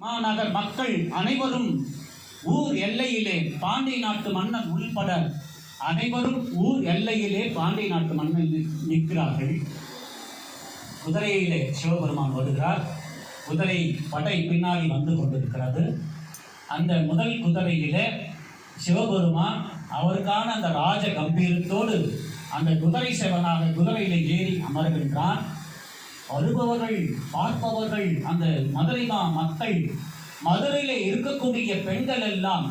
மாநகர் மக்கள் அனைவரும் ஊர் எல்லையிலே பாண்டிய நாட்டு மன்னன் உள்பட அனைவரும் ஊர் எல்லையிலே பாண்டிய நாட்டு மன்னன் நிற்கிறார்கள். குதிரையிலே சிவபெருமான் வருகிறார். குதிரை படை பின்னாடி வந்து கொண்டிருக்கிறது. அந்த முதல் குதிரையிலே சிவபெருமான் அவருக்கான அந்த ராஜ கம்பீரத்தோடு அந்த குதிரை சேவனாக குதிரையிலே ஏறி அமர்கின்றான். வருபவர்கள் பார்ப்பவர்கள் அந்த மதுரை மக்கள், மதுரையிலே இருக்கக்கூடிய பெண்கள் எல்லாம்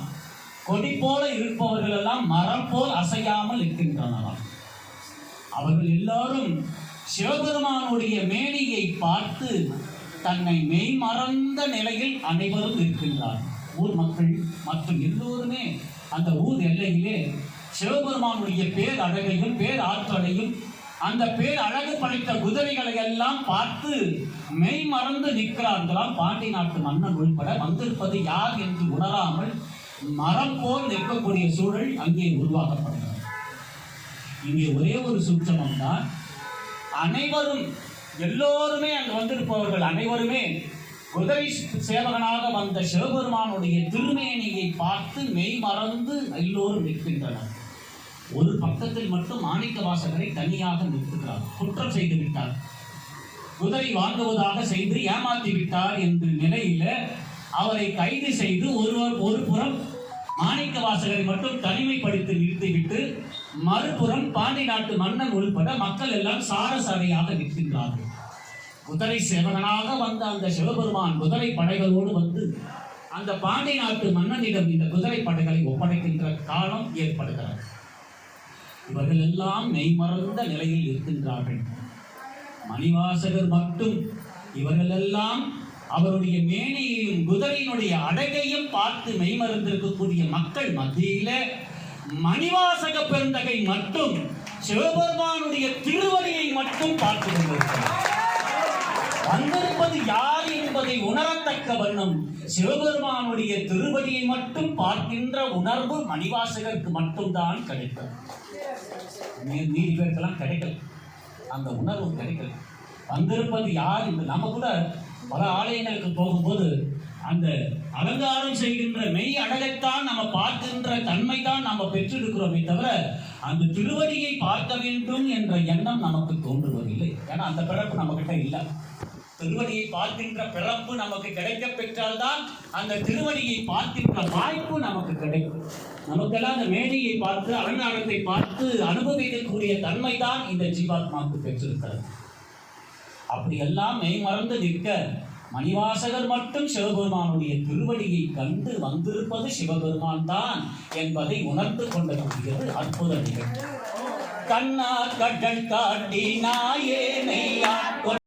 கொடி போல இருப்பவர்கள் எல்லாம் மரம் போல் அசையாமல் இருக்கின்றனர். அவர்கள் எல்லாரும் சிவபெருமானுடைய மேனியை பார்த்து தன்னை மெய்மறந்த நிலையில் அனைவரும் இருக்கின்றார். ஊர் மக்கள் மற்றும் எல்லோருமே அந்த ஊர் எல்லையிலே சிவபெருமானுடைய பேர் அழகையும் பேர் ஆற்றலையும் அந்த பேர் அழகு படைத்த குதிரைகளை எல்லாம் பார்த்து மெய் மறந்து நிற்கிறார்களாம். பாண்டி நாட்டு மன்னன் உள்பட வந்திருப்பது யார் என்று உணராமல் மரம் போல் நிற்கக்கூடிய சூழல் அங்கே உருவாக்கப்படுகிறது. இங்கே ஒரே ஒரு சூட்சமம் தான். அனைவரும் எல்லோருமே அங்கு வந்திருப்பவர்கள் அனைவருமே குதிரை சேவகனாக வந்த சிவபெருமானுடைய திருமேனியை பார்த்து மெய் மறந்து எல்லோரும் நிற்கின்றனர். ஒரு பக்கத்தில் மட்டும் மாணிக்க வாசகரை தனியாக நிறுத்துகிறார். குற்றம் செய்து விட்டார், குதிரை வாங்குவதாக செய்து ஏமாற்றி விட்டார் என்ற நிலையில அவரை கைது செய்து ஒரு புறம் மாணிக்க வாசகரை மட்டும் தனிமைப்படுத்தி நிறுத்திவிட்டு மறுபுறம் பாண்டி நாட்டு மன்னன் உள்பட மக்கள் எல்லாம் சாரசாரையாக நிற்கின்றார்கள். குதிரை சேவகனாக வந்த அந்த சிவபெருமான் குதிரை படைகளோடு வந்து அந்த பாண்டி நாட்டு மன்னனிடம் இந்த குதிரை படைகளை ஒப்படைக்கின்ற காலம் ஏற்படுகிறது. இவர்கள் எல்லாம் மெய்மறந்த நிலையில் இருக்கின்றார்கள். மணிவாசகர் மட்டும் இவர்கள் எல்லாம் அவருடைய மேனியையும் குதிரையினுடைய அழகையும் பார்த்து மெய்மறந்திருக்கக்கூடிய மக்கள் மத்தியில மணிவாசக பெருந்தகை மட்டும் சிவபெருமானுடைய திருவடியை மட்டும் பார்த்து கொண்டிருக்கிறார். வந்திருப்பது யார் என்பதை உணரத்தக்க வண்ணம் சிவபெருமானுடைய திருவடியை மட்டும் பார்க்கின்ற உணர்வு மணிவாசகருக்கு மட்டும்தான் கிடைத்தது. மீதி பேருக்கெல்லாம் கிடைக்கல, அந்த உணர்வு கிடைக்கல. வந்திருப்பது யார் என்று நம்ம கூட பல ஆலயங்களுக்கு போகும்போது அந்த அலங்காரம் செய்கின்ற மெய் அழகைத்தான் நம்ம பார்க்கின்ற தன்மை தான் நம்ம பெற்றிருக்கிறோமே தவிர அந்த திருவடியை பார்க்க வேண்டும் என்ற எண்ணம் நமக்கு தோன்றுவதில்லை. ஏன்னா அந்த பிறப்பு நம்ம கிட்ட இல்லை. திருவடியை பார்க்கின்ற பிறப்பு நமக்கு கிடைக்க பெற்றால்தான் அந்த திருவடியை பார்க்கின்ற வாய்ப்பு நமக்கு கிடைக்கும். நமக்கெல்லாம் அந்த மேனியை பார்த்து அலங்காரத்தை பார்த்து அனுபவிக்கக்கூடிய தன்மை தான் இந்த ஜீவாத்மாவுக்கு பெற்றிருக்கிறது. அப்படி எல்லாம் மெய் மறந்து நிற்க மணிவாசகர் மட்டும் சிவபெருமானுடைய திருவடியை கண்டு வந்திருப்பது சிவபெருமான் தான் என்பதை உணர்ந்து கொண்டக்கூடியது அற்புத நிகழ்ச்சி. கண்ணா கடல் காட்டி நாயே நெய்யா